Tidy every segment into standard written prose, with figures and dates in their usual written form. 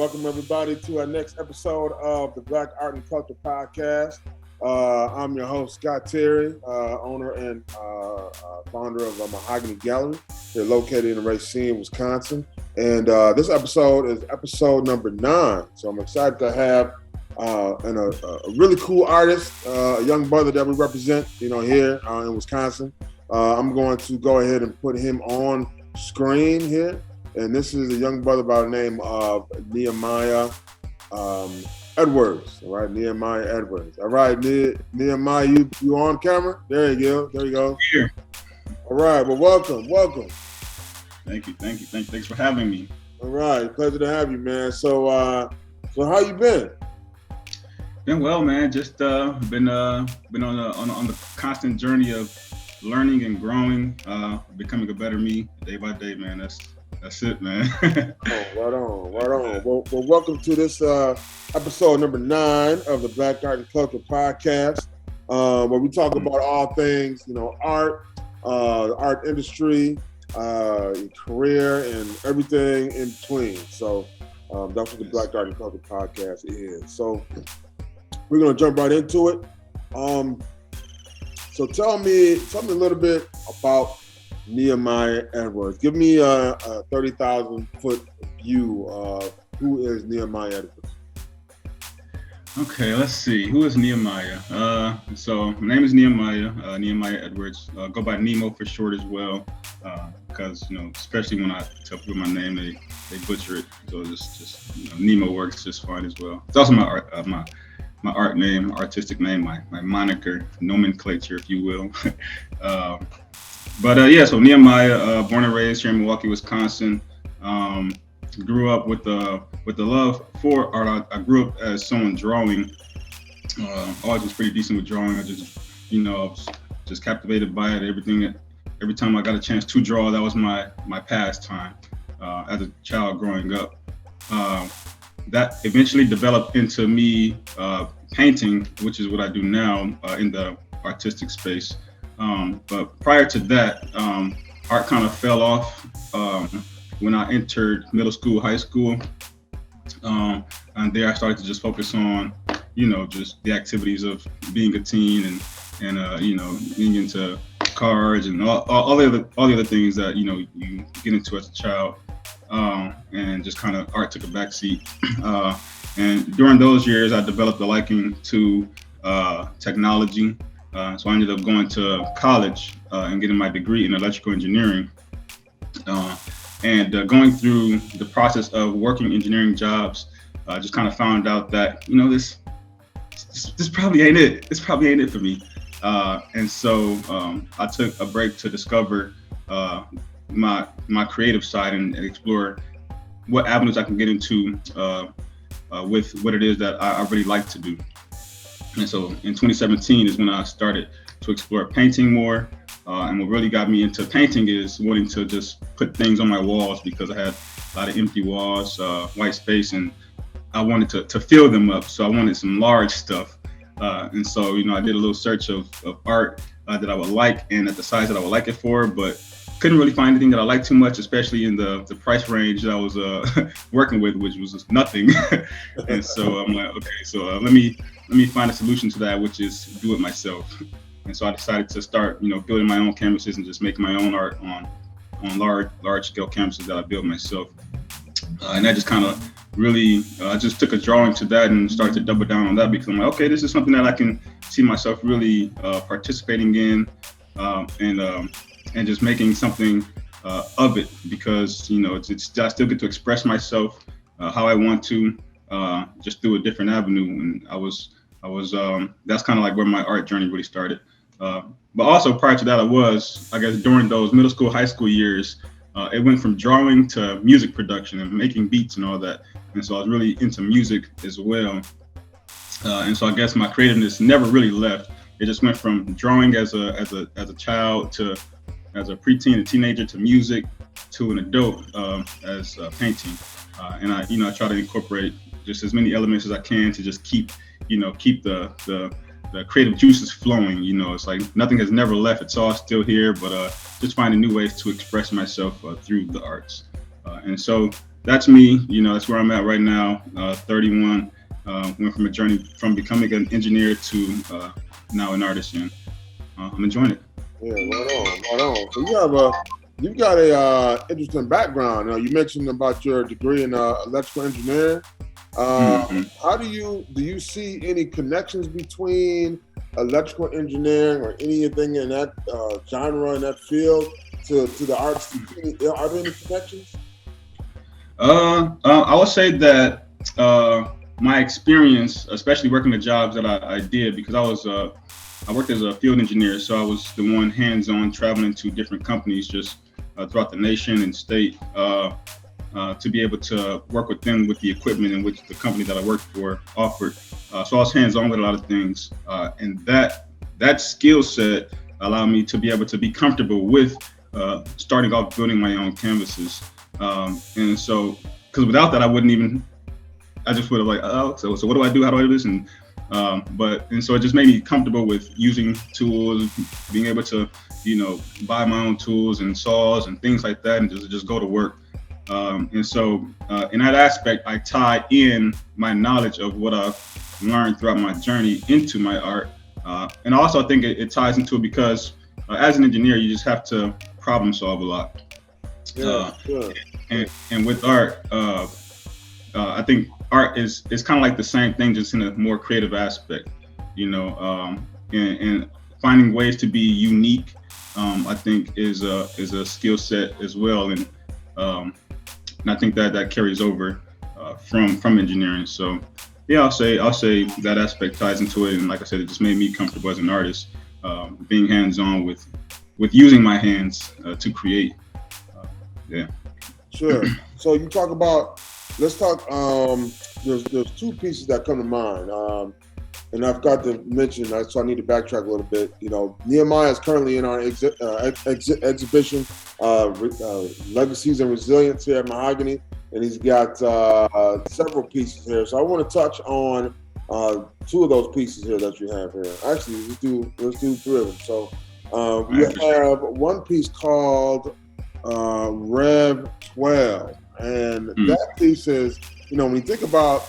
welcome everybody to our next episode of the Black Art and Culture Podcast. I'm your host, Scott Terry, owner and founder of Mahogany Gallery. They're located in Racine, Wisconsin. And this episode is episode number 9. So I'm excited to have a really cool artist, a young brother that we represent, here in Wisconsin. I'm going to go ahead and put him on screen here. And this is a young brother by the name of Nehemiah Edwards. All right, Nehemiah Edwards. All right, Nehemiah, you on camera? There you go. Here. All right, well, welcome. Thank you. Thanks for having me. All right, pleasure to have you, man. So how you been? Been well, man. Just been on the constant journey of learning and growing, becoming a better me day by day, man. That's it, man. Right on. Well, welcome to this episode number 9 of the Black Art and Culture Podcast, where we talk about all things, art, the art industry, career, and everything in between. So that's what the Black Art and Culture Podcast is. So we're gonna jump right into it. So tell me a little bit about Nehemiah Edwards. Give me a 30,000-foot view of who is Nehemiah Edwards. Okay, let's see. Who is Nehemiah? So my name is Nehemiah Edwards. Go by Nemo for short as well, because especially when I tell people my name, they butcher it. So just Nemo works just fine as well. It's also my art name, artistic name, my moniker, nomenclature, if you will. So Nehemiah, born and raised here in Milwaukee, Wisconsin. Grew up with the love for art. I grew up as someone drawing. Always was pretty decent with drawing. I was just captivated by it. Every time I got a chance to draw, that was my pastime as a child growing up. That eventually developed into me painting, which is what I do now in the artistic space. But prior to that, art kind of fell off when I entered middle school, high school. And there I started to just focus on, just the activities of being a teen and being into cards and all the other things that, you get into as a child. And just kind of art took a backseat. And during those years, I developed a liking to technology. So I ended up going to college and getting my degree in electrical engineering. And going through the process of working engineering jobs, I just kind of found out that, this probably ain't it. This probably ain't it for me. And so I took a break to discover my creative side and explore what avenues I can get into with what it is that I really like to do. And so in 2017 is when I started to explore painting more. And what really got me into painting is wanting to just put things on my walls, because I had a lot of empty walls, white space, and I wanted to fill them up. So I wanted some large stuff. And so, I did a little search of art that I would like and at the size that I would like it for, but couldn't really find anything that I liked too much, especially in the price range that I was working with, which was just nothing. And so I'm like, okay, so let me find a solution to that, which is do it myself. And so I decided to start, building my own canvases and just making my own art on large scale canvases that I built myself. And that just kind of really, I just took a drawing to that and started to double down on that, because I'm like, okay, this is something that I can see myself really participating in, and just making something of it, because I still get to express myself how I want to, just through a different avenue. And I was that's kind of like where my art journey really started. But also prior to that, I guess during those middle school, high school years, it went from drawing to music production and making beats and all that. And so I was really into music as well. And so I guess my creativeness never really left. It just went from drawing as a child to as a preteen and teenager to music to an adult as painting. And I try to incorporate just as many elements as I can to just keep the creative juices flowing. It's like nothing has never left. It's all still here, but just finding new ways to express myself through the arts. And so that's me. That's where I'm at right now. 31. Went from a journey from becoming an engineer to now an artist, and I'm enjoying it. Yeah, right on. So you've got a interesting background. You mentioned about your degree in electrical engineering. How do you see any connections between electrical engineering or anything in that genre, in that field, to the arts? Are there any connections? I would say that my experience, especially working the jobs that I did, because I worked as a field engineer, so I was the one hands-on traveling to different companies just throughout the nation and state to be able to work with them with the equipment in which the company that I worked for offered. So I was hands-on with a lot of things, and that skill set allowed me to be able to be comfortable with starting off building my own canvases. And so, because without that, I just would have like, so what do I do? How do I do this? And so it just made me comfortable with using tools, being able to, buy my own tools and saws and things like that, and just go to work. And so in that aspect, I tie in my knowledge of what I've learned throughout my journey into my art. And also I think it ties into it because as an engineer, you just have to problem solve a lot. Yeah, sure. And with art, I think art is kind of like the same thing, just in a more creative aspect, and finding ways to be unique, I think is a skill set as well. And I think that carries over from engineering. So yeah, I'll say that aspect ties into it. And like I said, it just made me comfortable as an artist, being hands-on with using my hands to create. Yeah. Sure. So you talk about, let's talk, there's two pieces that come to mind. And I've got to mention, so I need to backtrack a little bit. Nehemiah is currently in our exhibition, Legacies and Resilience here at Mahogany. And he's got several pieces here. So I want to touch on two of those pieces here that you have here. Actually, let's do three of them. So we have one piece called Rev 12. And that piece is, when you think about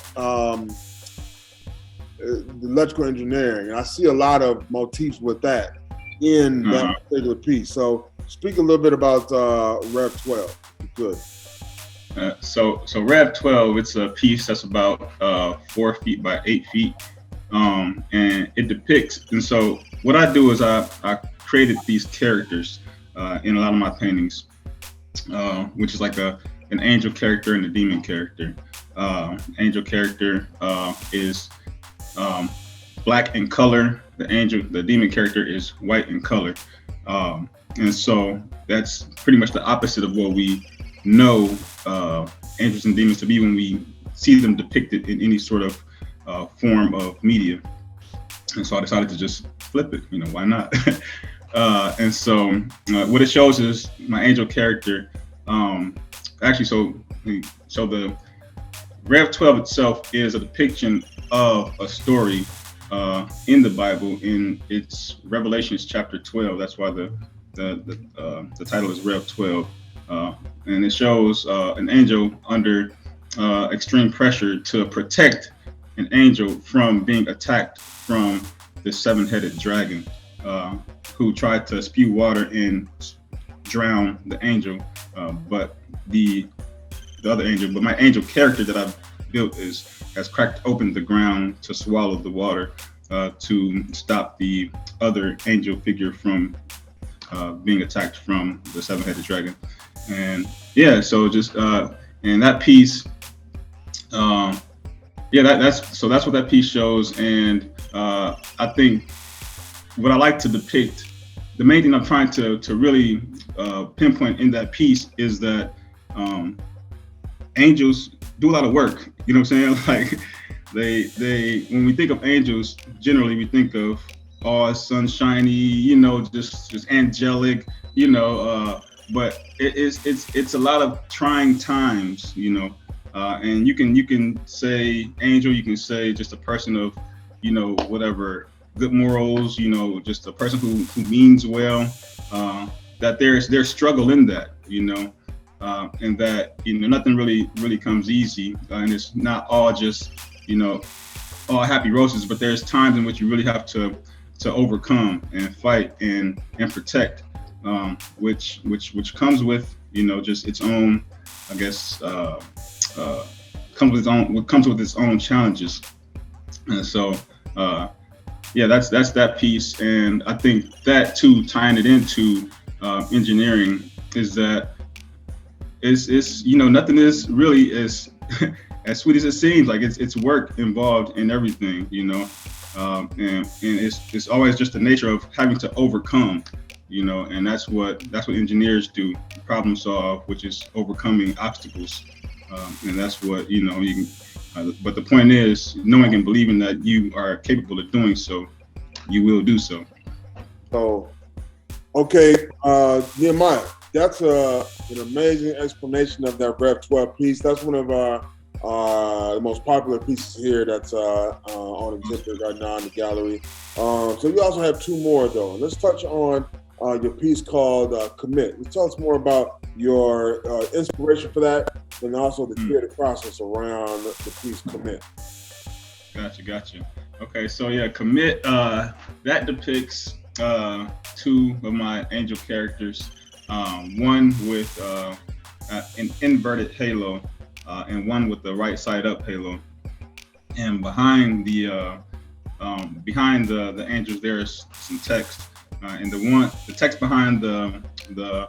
the electrical engineering, I see a lot of motifs with that in that particular piece. So speak a little bit about Rev 12, if you could. So Rev 12, it's a piece that's about 4 feet by 8 feet, and it depicts. And so what I do is I created these characters in a lot of my paintings, which is like an angel character and a demon character. Angel character is black in color. The demon character is white in color. And so that's pretty much the opposite of what we know angels and demons to be when we see them depicted in any sort of form of media. And so I decided to just flip it, why not? And so what it shows is my angel character. So the Rev 12 itself is a depiction of a story in the Bible. In its Revelations chapter 12. That's why the title is Rev 12. And it shows an angel under extreme pressure to protect an angel from being attacked from the seven-headed dragon, who tried to spew water and drown the angel, but the other angel, but my angel character that I've built has cracked open the ground to swallow the water to stop the other angel figure from being attacked from the seven-headed dragon. And yeah, so just and that piece, that's what that piece shows. And I think what I like to depict, the main thing I'm trying to really pinpoint in that piece is that angels do a lot of work. You know what I'm saying? Like they when we think of angels, generally we think of sunshiny, just angelic, but it's a lot of trying times, and you can say angel, you can say just a person of, whatever, good morals, just a person who means well, that there's struggle in that, and that nothing really comes easy, and it's not all just all happy roses, but there's times in which you really have to overcome and fight and protect, which comes with just its own, I guess, comes with its own challenges. And so that's that piece. And I think that too, tying it into engineering, is that it's nothing is really as as sweet as it seems. Like it's work involved in everything, and it's always just the nature of having to overcome, and that's what engineers do, problem solve, which is overcoming obstacles, and that's what you can. But the point is, knowing and believing that you are capable of doing so, you will do so. So, okay, Nehemiah, that's an amazing explanation of that Rev 12 piece. That's one of our the most popular pieces here that's on exhibit right now in the gallery. So you also have two more though. Let's touch on your piece called Commit. Tell us more about your inspiration for that, and also the creative process around the piece Commit. Gotcha. Okay, so yeah, Commit, that depicts two of my angel characters, one with an inverted halo, and one with the right side up halo. And behind the angels there's some text, and the text behind the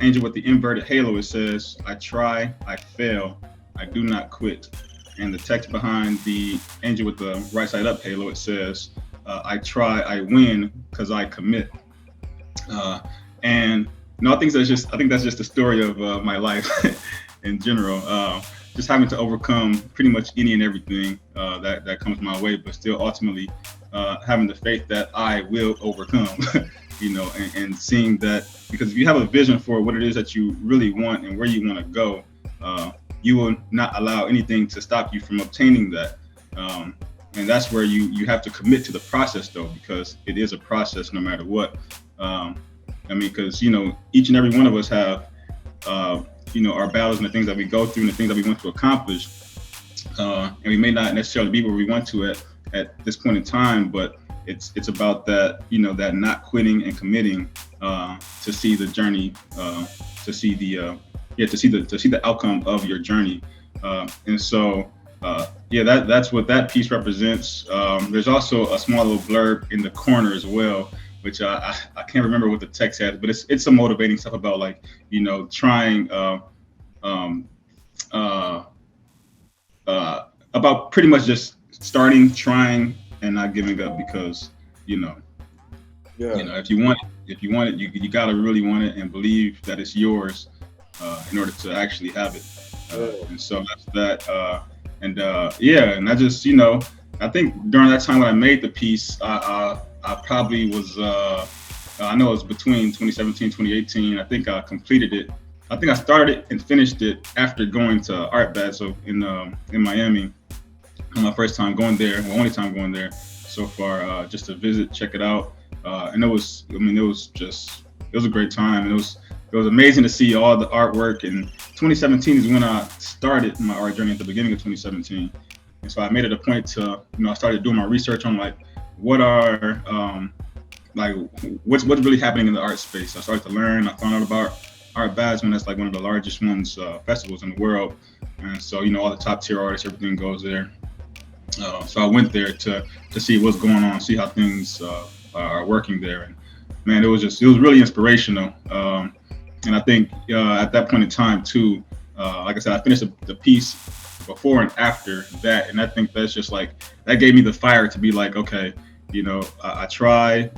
angel with the inverted halo, it says, "I try, I fail, I do not quit." And the text behind the angel with the right side up halo, it says, "I try, I win, because I commit." And I think that's just the story of my life in general. Just having to overcome pretty much any and everything that comes my way, but still ultimately having the faith that I will overcome. And seeing that, because if you have a vision for what it is that you really want and where you want to go, you will not allow anything to stop you from obtaining that. And that's where you have to commit to the process, though, because it is a process no matter what. Because each and every one of us have our battles and the things that we go through and the things that we want to accomplish, and we may not necessarily be where we want to at this point in time, but it's about that that not quitting and committing to see the journey, to see the outcome of your journey. And so that's what that piece represents. There's also a small little blurb in the corner as well, which I can't remember what the text has, but it's some motivating stuff about trying about pretty much just starting, trying, and not giving up, because if you want it, you gotta really want it and believe that it's yours in order to actually have it. And so that's that. And I just I think during that time when I made the piece, I probably was I know it was between 2017 2018. I think I completed it. I think I started it and finished it after going to Art Basel in Miami. My first time going there, only time going there so far, just to visit, check it out. And it was a great time. And it was amazing to see all the artwork. And 2017 is when I started my art journey, at the beginning of 2017. And so I made it a point to, I started doing my research on what are what's really happening in the art space. I started to learn. I found out about Art Basel, that's one of the largest festivals in the world. And so all the top tier artists, everything goes there. So I went there to see what's going on, see how things are working there. And man, it was really inspirational. And I think at that point in time too, like I said, I finished the piece before and after that. And I think that's just that gave me the fire to be okay, I try.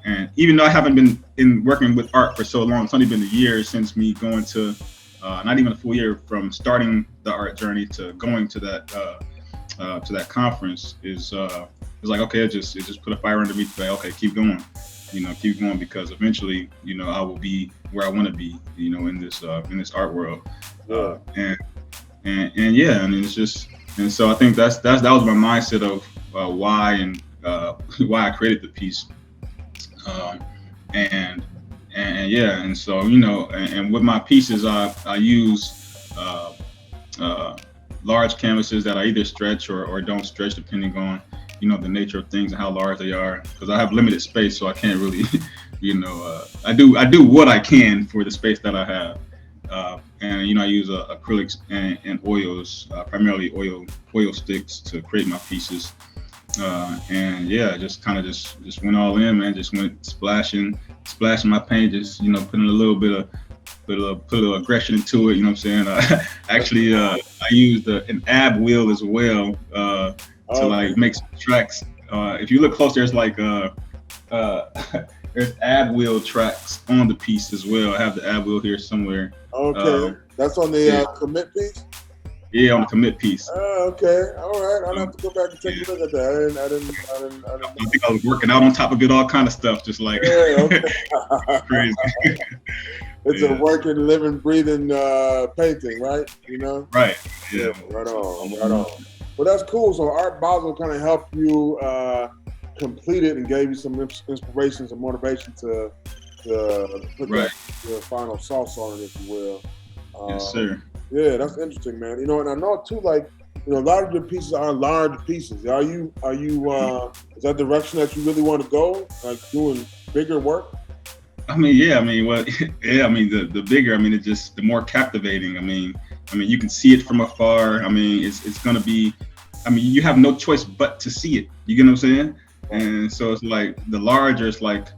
And even though I haven't been working with art for so long, it's only been a year since me going to, not even a full year from starting the art journey to going to that conference, is okay, it just put a fire under me to say, okay, keep going, because eventually, I will be where I want to be, in this art world. And it's just, and so I think that was my mindset of why I created the piece. And and so and with my pieces, I use large canvases that I either stretch or don't stretch, depending on the nature of things and how large they are, because I have limited space, so I can't really I do what I can for the space that I have. And I use acrylics and oils, primarily oil sticks, to create my pieces. And yeah, just went all in, man. Just went splashing my paint, just putting a little bit of put a little aggression into it. You know what I'm saying? Actually, I used an ab wheel as well to like make some tracks. If you look close, there's like there's ab wheel tracks on the piece as well. I have the ab wheel here somewhere. Okay, that's on the commit piece. Yeah, on the commit piece. Okay, all right. I'll have to go back and take a look at that. I didn't. I think I was working out on top of it, all kind of stuff, just like okay. crazy. It's a working, living, breathing painting, right? Right. Yeah. Right on. Well, that's cool. So Art Basel kind of helped you complete it and gave you some inspiration, some motivation to put the final sauce on it, if you will. Yes, sir. Yeah, that's interesting, man. And I know too, like, a lot of your pieces are large pieces. Are you is that the direction that you really want to go? Like doing bigger work? I mean, the bigger, it's just the more captivating. I mean, you can see it from afar. It's gonna be, you have no choice but to see it. You get what I'm saying? And so it's like the larger, it's like,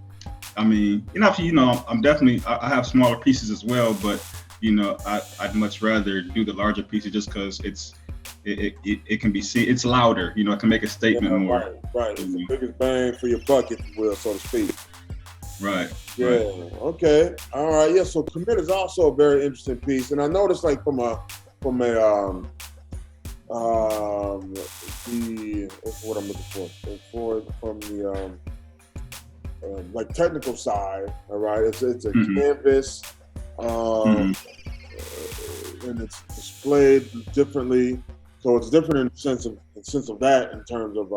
I'm definitely, I have smaller pieces as well, but I'd much rather do the larger pieces just because it can be seen. It's louder, it can make a statement more. Right. It's the biggest bang for your buck, if you will, so to speak. Right. Yeah. Right. Okay. All right. Yeah. So commit is also a very interesting piece, and I noticed like from what's what I'm looking for from the like technical side. All right. It's a canvas. And it's displayed differently, so it's different in the sense of that, in terms of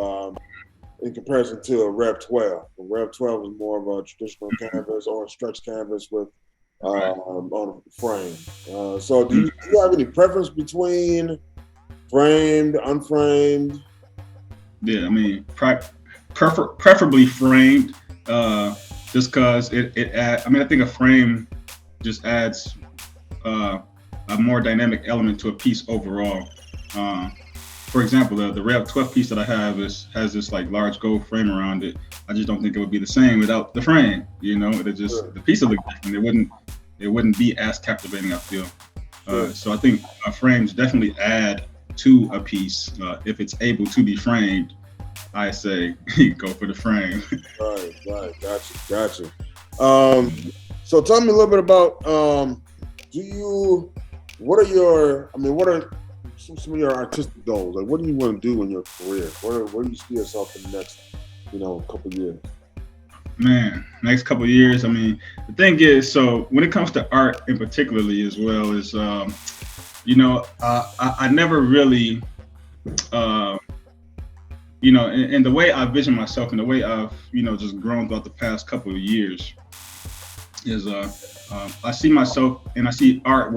in comparison to a Rev 12. The Rev 12 is more of a traditional canvas or a stretch canvas with on a frame. So do you have any preference between framed, unframed? Yeah, preferably framed, just because it adds, I think a frame just adds a more dynamic element to a piece overall. For example, the Rev 12 piece that I have has this like large gold frame around it. I just don't think it would be the same without the frame. It just, the piece would look different. It wouldn't be as captivating, I feel. So I think frames definitely add to a piece. If it's able to be framed, I say go for the frame. Right. Gotcha. So tell me a little bit about what are some of your artistic goals? Like, what do you want to do in your career? Where do you see yourself in the next, couple of years? Man, next couple of years. The thing is, so when it comes to art in particularly as well, is I never really and the way I vision myself and the way I've just grown throughout the past couple of years is I see myself and I see art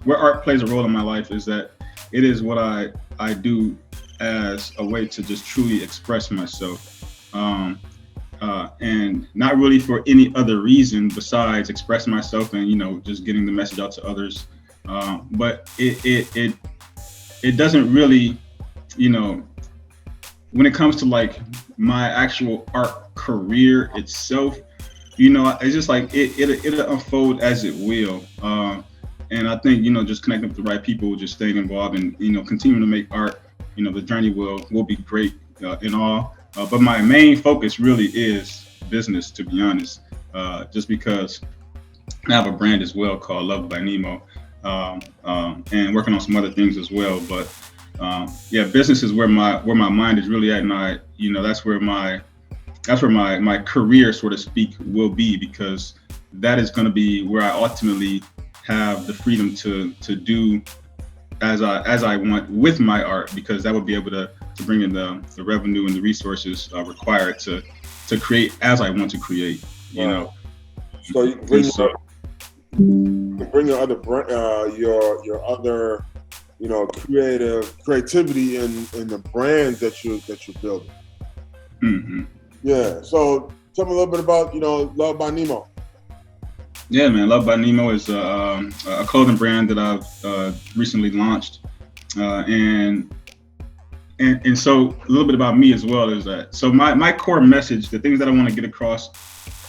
where art plays a role in my life is that it is what I do as a way to just truly express myself, and not really for any other reason besides expressing myself and just getting the message out to others. But it doesn't really, when it comes to like my actual art career itself, it's just like it'll unfold as it will. And I think, just connecting with the right people, just staying involved and, continuing to make art, the journey will be great in all. But my main focus really is business, to be honest, just because I have a brand as well called Loved by Nemo, and working on some other things as well. But business is where my mind is really at. And that's where my career, so to speak, will be, because that is going to be where I ultimately have the freedom to do as I want with my art, because that would be able to bring in the revenue and the resources required to create as I want to create, So you can bring your other your other creativity in the brands that you're building. Mm-hmm. Yeah. So tell me a little bit about Love by Nemo. Yeah, man. Love by Nemo is a clothing brand that I've recently launched, and so a little bit about me as well is that my core message, the things that I want to get across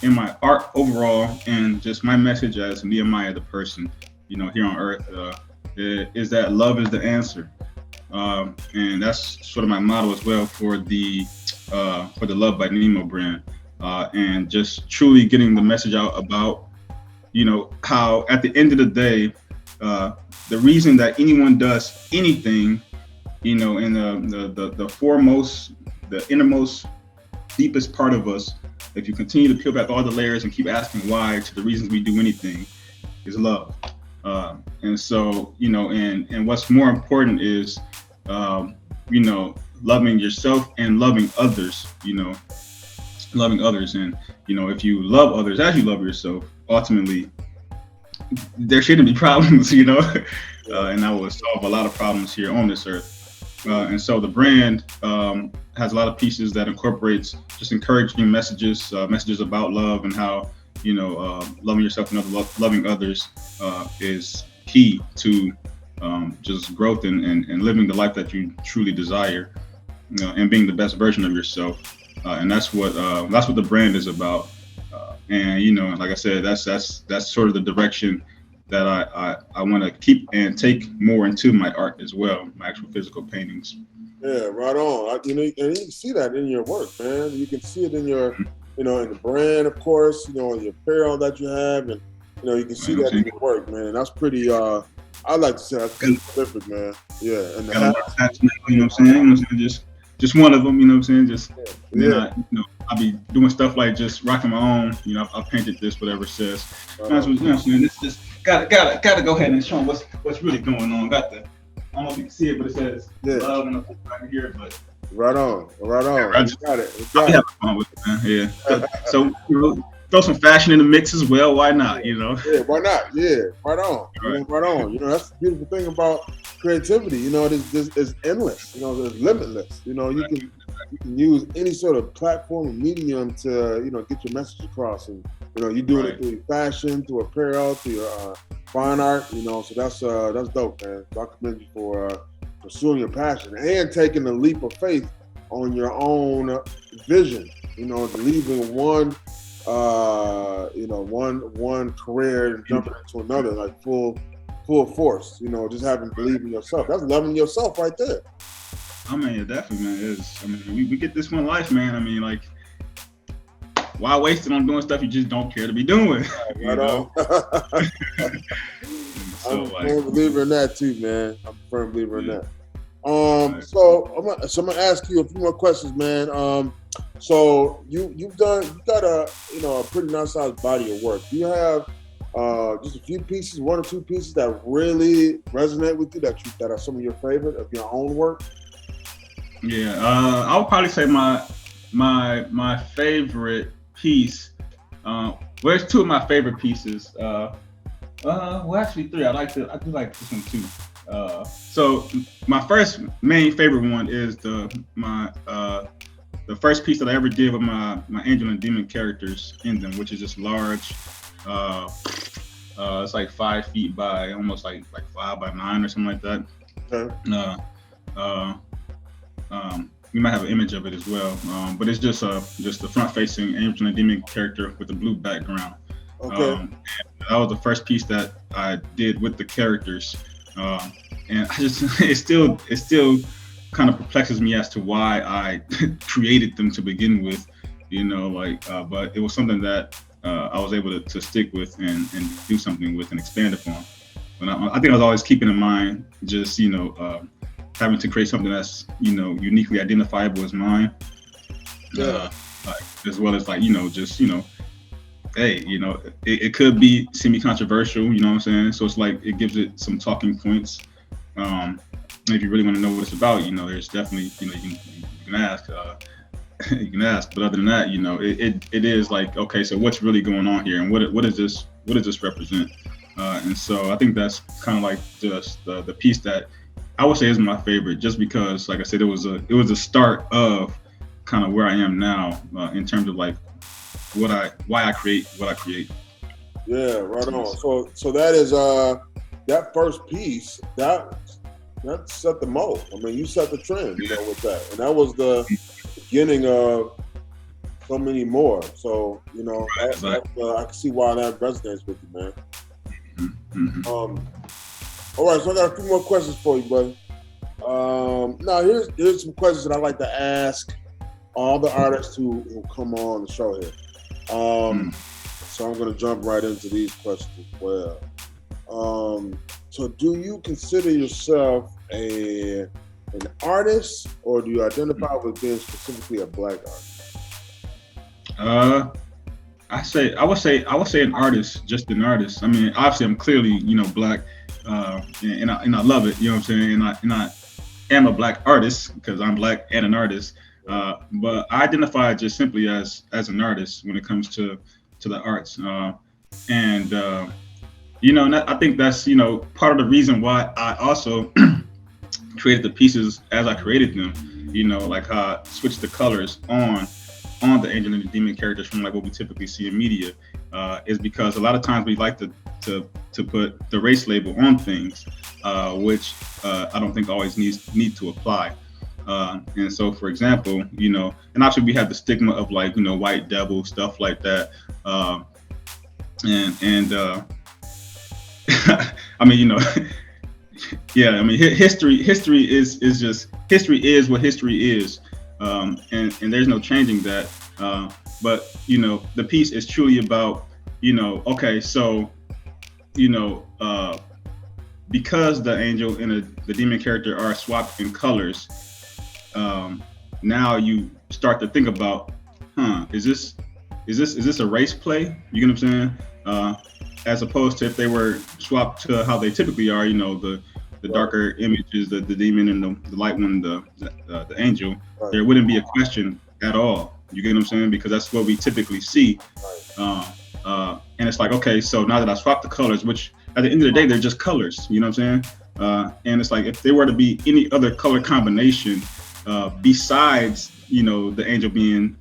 in my art overall, and just my message as Nehemiah the person, here on earth, is that love is the answer, and that's sort of my motto as well for the Love by Nemo brand, and just truly getting the message out about how at the end of the day, the reason that anyone does anything, in the foremost, the innermost, deepest part of us, if you continue to peel back all the layers and keep asking why to the reasons we do anything, is love. And so, and what's more important is, loving yourself and loving others, loving others. And, if you love others as you love yourself, ultimately, there shouldn't be problems, and that will solve a lot of problems here on this earth. And so the brand has a lot of pieces that incorporates just encouraging messages about love and how, loving yourself and loving others is key to just growth and living the life that you truly desire, and being the best version of yourself. And that's what the brand is about. And like I said, that's sort of the direction that I want to keep and take more into my art as well, my actual physical paintings. Yeah, right on. And you can see that in your work, man. You can see it in your, in the brand, of course, in your apparel that you have, and you can see that in your work, man. That's pretty. I like to say that's pretty prolific, man. Yeah, and the hats, what I'm saying? Just one of them, what I'm saying? Just I'll be doing stuff like just rocking my own. I painted this, whatever it says. This just gotta go ahead and show them what's really going on. I don't know if you can see it, but it says love and right here. But right on. I just got it. I'll be having fun with it, man. Yeah. So throw some fashion in the mix as well. Why not? Yeah, why not? Yeah, right on. Right on. That's the beautiful thing about creativity. It's endless. It's limitless. You can use any sort of platform or medium to get your message across, and you're doing it through fashion, through apparel, through your fine art. So that's dope, man. So I commend you for pursuing your passion and taking the leap of faith on your own vision. Leaving one career and jumping into another like full force. Just having believe in yourself. That's loving yourself right there. I mean, yeah, definitely, man. We get this one life, man. I mean, like, why waste it on doing stuff you just don't care to be doing? Right on. I'm a firm believer in that too, man. I'm a firm believer in that. So I'm gonna ask you a few more questions, man. So you've got a pretty nice sized body of work. Do you have just a few pieces, one or two pieces that really resonate with you that are some of your favorite of your own work? Yeah, I would probably say my favorite piece. There's two of my favorite pieces. Well, actually three. I do like this one too. So my first main favorite one is the first piece that I ever did with my angel and demon characters in them, which is just large. It's like 5 feet by almost like 5 by 9 or something like that. Okay. We might have an image of it as well, but it's just the front-facing angel and demon character with a blue background. Okay. And that was the first piece that I did with the characters, and I just it still kind of perplexes me as to why I created them to begin with, but it was something that I was able to stick with and do something with and expand upon. But I think I was always keeping in mind just having to create something that's uniquely identifiable as mine. As well as hey, it could be semi-controversial, you know what I'm saying? So it's like it gives it some talking points. If you really want to know what it's about, there's definitely, you can ask. you can ask. But other than that, it is like, okay, so what's really going on here, and what does this represent? And so I think that's kind of like just the piece that I would say is my favorite, just because, like I said, it was a start of kind of where I am now in terms of like why I create what I create. Yeah, right on. So that is that first piece that set the mold. I mean, you set the trend, with that, and that was the beginning of so many more. So I can see why that resonates with you, man. Mm-hmm. All right, so I got a few more questions for you, buddy. Now here's some questions that I like to ask all the artists who come on the show here. So I'm going to jump right into these questions as well. So do you consider yourself an artist, or do you identify with being specifically a Black artist? I would say an artist, just an artist. I mean, obviously I'm clearly, Black, and I love it, you know what I'm saying? And I am a Black artist because I'm Black and an artist. But I identify just simply as an artist when it comes to the arts. And I think that's, part of the reason why I also created the pieces as I created them, like how I switched the colors on the angel and the demon characters from like what we typically see in media, is because a lot of times we like to put the race label on things, which I don't think always need to apply. And so, for example, and obviously we have the stigma of like, white devil, stuff like that. I mean, yeah, I mean, history is what history is. And there's no changing that. But, the piece is truly about, okay, so, because the angel and the demon character are swapped in colors, now you start to think about, is this a race play? You get what I'm saying? As opposed to if they were swapped to how they typically are, the darker images, the demon and the light one, the angel, there wouldn't be a question at all. You get what I'm saying? Because that's what we typically see. And it's like, okay, so now that I swapped the colors, which at the end of the day, they're just colors, you know what I'm saying? And it's like, if there were to be any other color combination besides, the angel being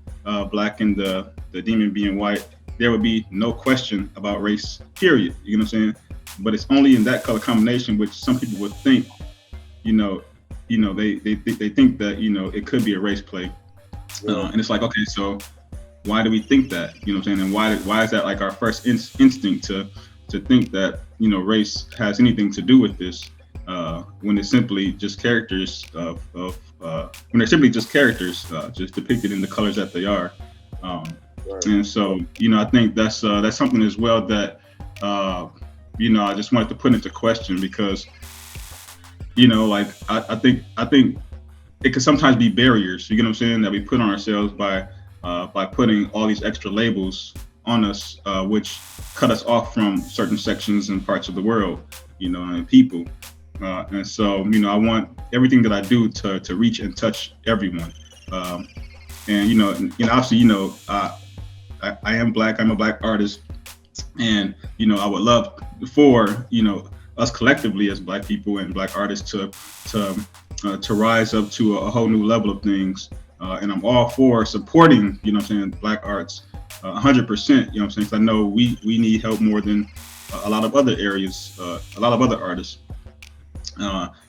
Black and the demon being white, there would be no question about race, period. You know what I'm saying? But it's only in that color combination, which some people would think, they think that, it could be a race play. And it's like, okay, so why do we think that? You know what I'm saying? And why is that like our first instinct to think that, race has anything to do with this, when it's simply just characters when they're simply just characters, just depicted in the colors that they are. And so, I think that's something as well that, I just wanted to put into question, because, like I think it could sometimes be barriers, you get what I'm saying, that we put on ourselves by putting all these extra labels on us, which cut us off from certain sections and parts of the world, and people. And so, I want everything that I do to reach and touch everyone. And obviously, I am Black. I'm a Black artist, and I would love for us collectively as Black people and Black artists to rise up to a whole new level of things. And I'm all for supporting, Black arts 100%. You know what I'm saying? Because I know we need help more than a lot of other areas, a lot of other artists.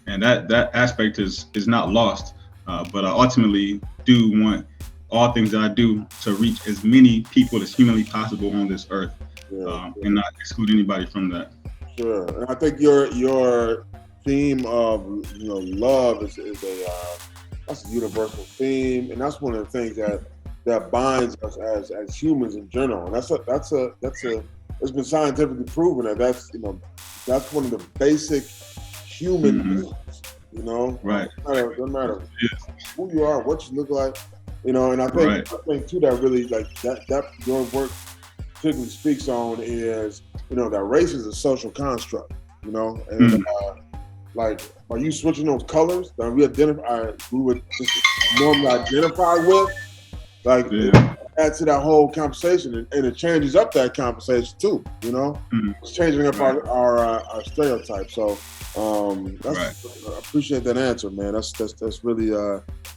And that aspect is not lost. But I ultimately do want all things that I do to reach as many people as humanly possible on this earth, and not exclude anybody from that. Sure, and I think your theme of love is that's a universal theme, and that's one of the things that binds us as humans in general. And that's it's been scientifically proven that that's one of the basic human needs. Right. Doesn't matter who you are, what you look like. And I think too that really like that your work particularly speaks on is that race is a social construct, and like, are you switching those colors that we would just normally identify with? Like it adds to that whole conversation, and it changes up that conversation too. You know, it's changing up our stereotypes. So I appreciate that answer, man. That's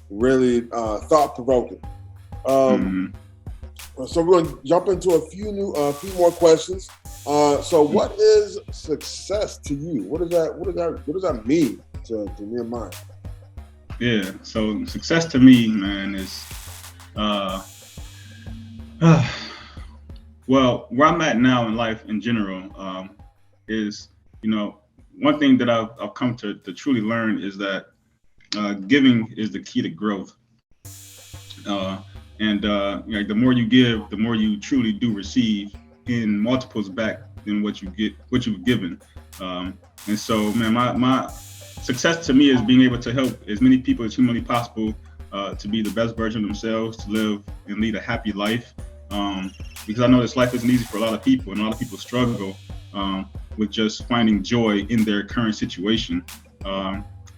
really thought provoking. So we're going to jump into a few more questions. So what is success to you? What does that mean to Nehemiah? Yeah. So success to me, man, is well, where I'm at now in life in general is, one thing that I've come to truly learn is that giving is the key to growth. The more you give, the more you truly do receive in multiples back than what you've given. And so, man, my success to me is being able to help as many people as humanly possible to be the best version of themselves, to live and lead a happy life. Because I know this life isn't easy for a lot of people, and a lot of people struggle with just finding joy in their current situation.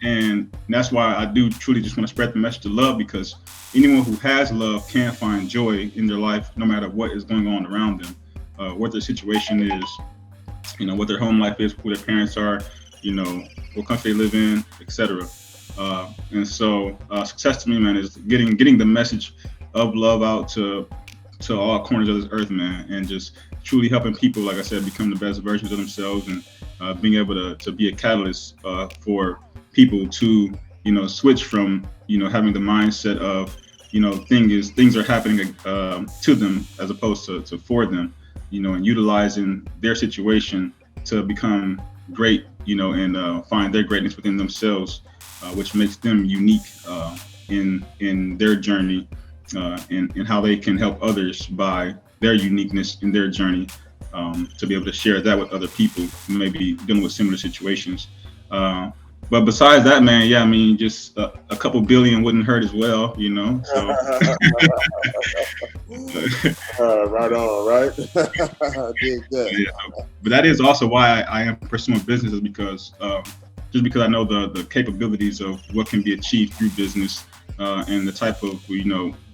And that's why I do truly just want to spread the message of love, because anyone who has love can find joy in their life, no matter what is going on around them, what their situation is, what their home life is, who their parents are, what country they live in, etc. And so success to me, man, is getting the message of love out to all corners of this earth, man, and just truly helping people, like I said, become the best versions of themselves, and being able to be a catalyst for people to, switch from, having the mindset of, things are happening to them as opposed to for them, and utilizing their situation to become great, and find their greatness within themselves, which makes them unique in their journey, and how they can help others by their uniqueness in their journey, to be able to share that with other people who may be dealing with similar situations. But besides that, man, yeah, I mean, just a couple billion wouldn't hurt as well, So. Right on, right? I dig that. Yeah. But that is also why I am pursuing business, is because just because I know the capabilities of what can be achieved through business, and the type of,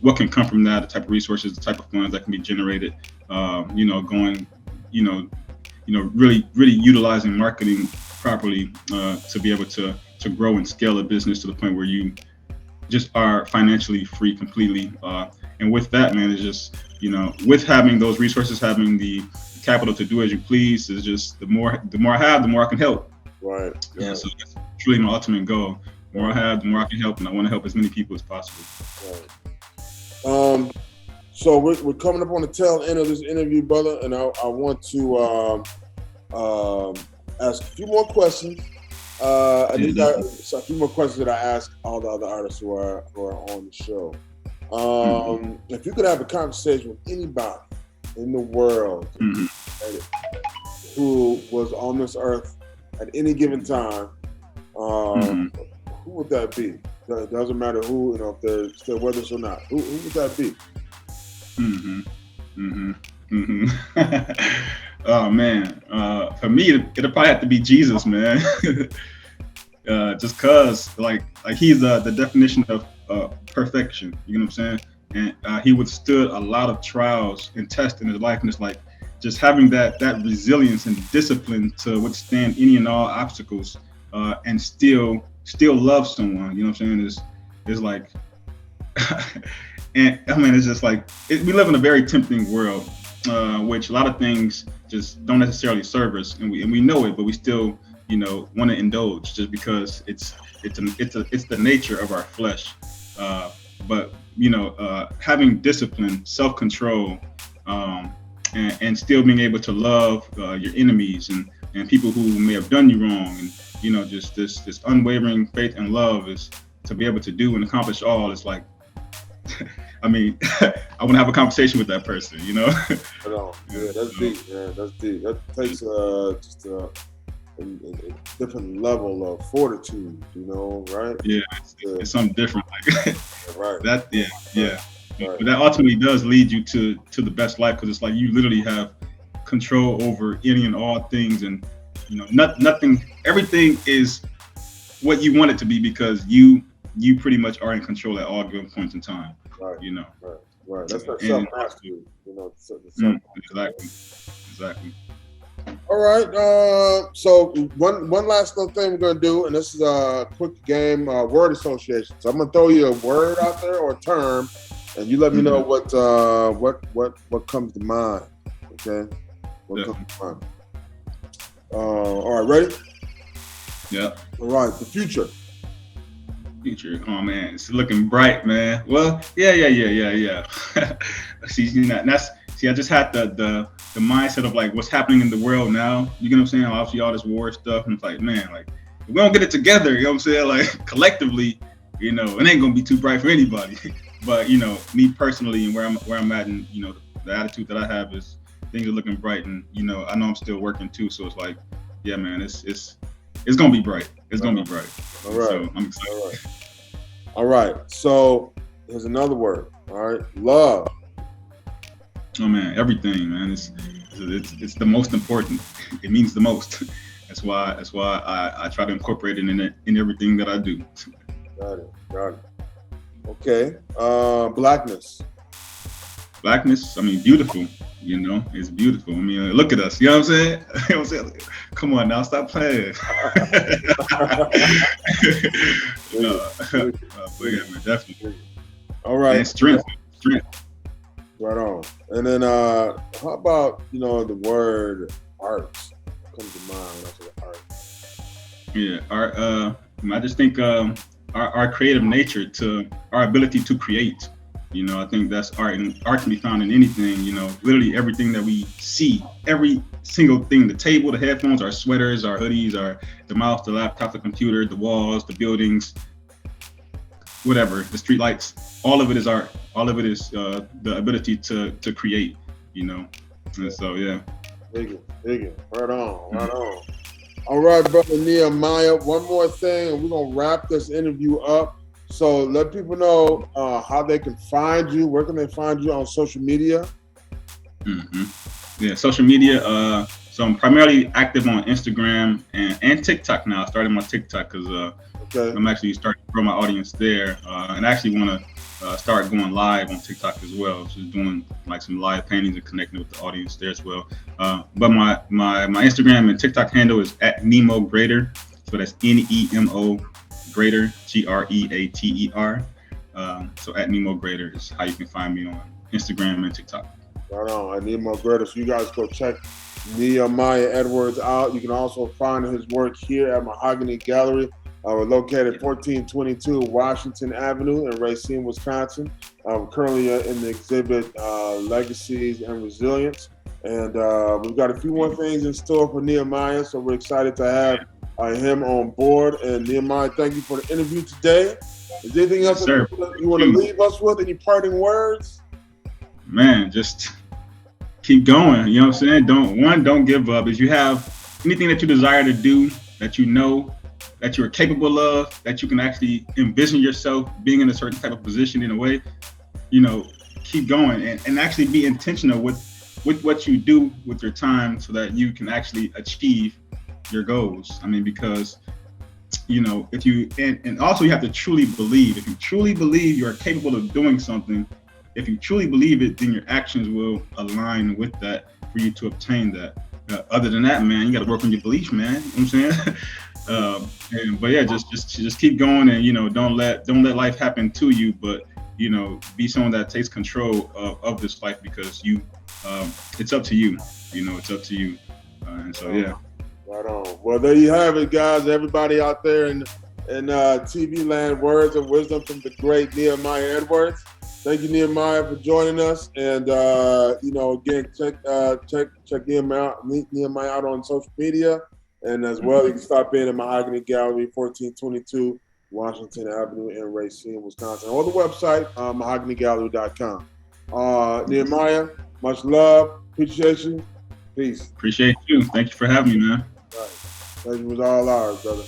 what can come from that, the type of resources, the type of funds that can be generated, going, really utilizing marketing properly to be able to grow and scale a business to the point where you just are financially free completely. And with that, man, it's just, with having those resources, having the capital to do as you please, is just the more I have, the more I can help. Right. Yeah. So that's truly my ultimate goal. The more I have, the more I can help, and I want to help as many people as possible. Right. So we're coming up on the tail end of this interview, brother, and I want to ask a few more questions. A few more questions that I ask all the other artists who are on the show. If you could have a conversation with anybody in the world who was on this earth at any given time, who would that be? It doesn't matter who, if they're still with us or not. Who would that be? Oh man, for me, it'll probably have to be Jesus, man. Just cause like he's the definition of perfection. You know what I'm saying? And he withstood a lot of trials and tests in his life, and it's like just having that resilience and discipline to withstand any and all obstacles, and still love someone. You know what I'm saying? Is like, and I mean, it's just like we live in a very tempting world, which a lot of things just don't necessarily serve us, and we know it, but we still, want to indulge just because it's the nature of our flesh. But having discipline, self-control, and still being able to love your enemies and people who may have done you wrong, and just this unwavering faith and love is to be able to do and accomplish all. It's like, I mean, I want to have a conversation with that person, Yeah, that's deep, man. That's deep. That takes just a different level of fortitude, right? Yeah, it's something different. Like right. That, yeah. Right. But that ultimately does lead you to the best life, because it's like you literally have control over any and all things, and nothing. Everything is what you want it to be, because you pretty much are in control at all given points in time. Right. Right. Right. That's that self-mastery, you know. Exactly. All right. So one last little thing we're gonna do, and this is a quick game, word association. So I'm gonna throw you a word out there or a term, and you let me know what comes to mind. Okay. What comes to mind? All right. Ready? Yeah. All right. The future. Oh man, it's looking bright, man. Well, yeah. See, I just had the mindset of like what's happening in the world now. You get what I'm saying? Obviously, all this war stuff, and it's like, man, like if we don't get it together, you know what I'm saying? Like collectively, you know, it ain't gonna be too bright for anybody. But you know, me personally, and where I'm at, and you know, the attitude that I have is things are looking bright, and you know, I know I'm still working too, so it's like, yeah, man, it's gonna be bright. It's gonna be bright. All right. So I'm excited. All right. So here's another word. All right. Love. Oh man, everything, man. It's the most important. It means the most. That's why I try to incorporate it in everything that I do. Got it. Okay. Blackness. Blackness, I mean, beautiful. You know, it's beautiful. I mean, look at us. You know what I'm saying? You know what I'm saying? Come on now, stop playing. But yeah, man, definitely. All right. And strength. Right on. And then how about, you know, the word art comes to mind when I say art? Yeah, art. I just think our creative nature, to our ability to create. You know, I think that's art, and art can be found in anything. You know, literally everything that we see, every single thing: the table, the headphones, our sweaters, our hoodies, the mouse, the laptop, the computer, the walls, the buildings, whatever, the street lights. All of it is art. All of it is the ability to create. You know, and so yeah. Dig it. Right on. All right, brother Nehemiah. One more thing, and we're gonna wrap this interview up. So let people know how they can find you. Where can they find you on social media? Yeah, social media. So I'm primarily active on Instagram and TikTok now. I started my TikTok because I'm actually starting to grow my audience there, and I actually want to start going live on TikTok as well. So doing like some live paintings and connecting with the audience there as well. But my Instagram and TikTok handle is @NemoGreater. So that's NEMO Greater, GREATER. So @NemoGreater is how you can find me on Instagram and TikTok. Right on, at Nemo Greater. So you guys go check Nehemiah Edwards out. You can also find his work here at Mahogany Gallery. We're located 1422 Washington Avenue in Racine, Wisconsin. We're currently in the exhibit Legacies and Resilience. And we've got a few more things in store for Nehemiah, so we're excited to have him on board. And Nehemiah, thank you for the interview today. Is there anything else you want to leave us with? Any parting words? Man, just keep going. You know what I'm saying? Don't give up. If you have anything that you desire to do, that you know that you're capable of, that you can actually envision yourself being in a certain type of position in a way, you know, keep going and actually be intentional with what you do with your time so that you can actually achieve your goals. I mean, because, you know, if you, and also you have to truly believe. If you truly believe you are capable of doing something, if you truly believe it, then your actions will align with that for you to obtain that. Other than that, man, you got to work on your beliefs, man. You know what I'm saying? But yeah, just keep going, and you know, don't let life happen to you, but you know, be someone that takes control of this life, because you, it's up to you. You know, it's up to you. And so yeah. Right on. Well, there you have it, guys. Everybody out there in TV land, words of wisdom from the great Nehemiah Edwards. Thank you, Nehemiah, for joining us. And you know, again, check Nehemiah out on social media, and as well, you can stop in at Mahogany Gallery, 1422 Washington Avenue in Racine, Wisconsin, or the website mahoganygallery.com. Nehemiah, much love, appreciate you. Peace. Appreciate you. Thank you for having me, man. All right. Pleasure was all ours, brother.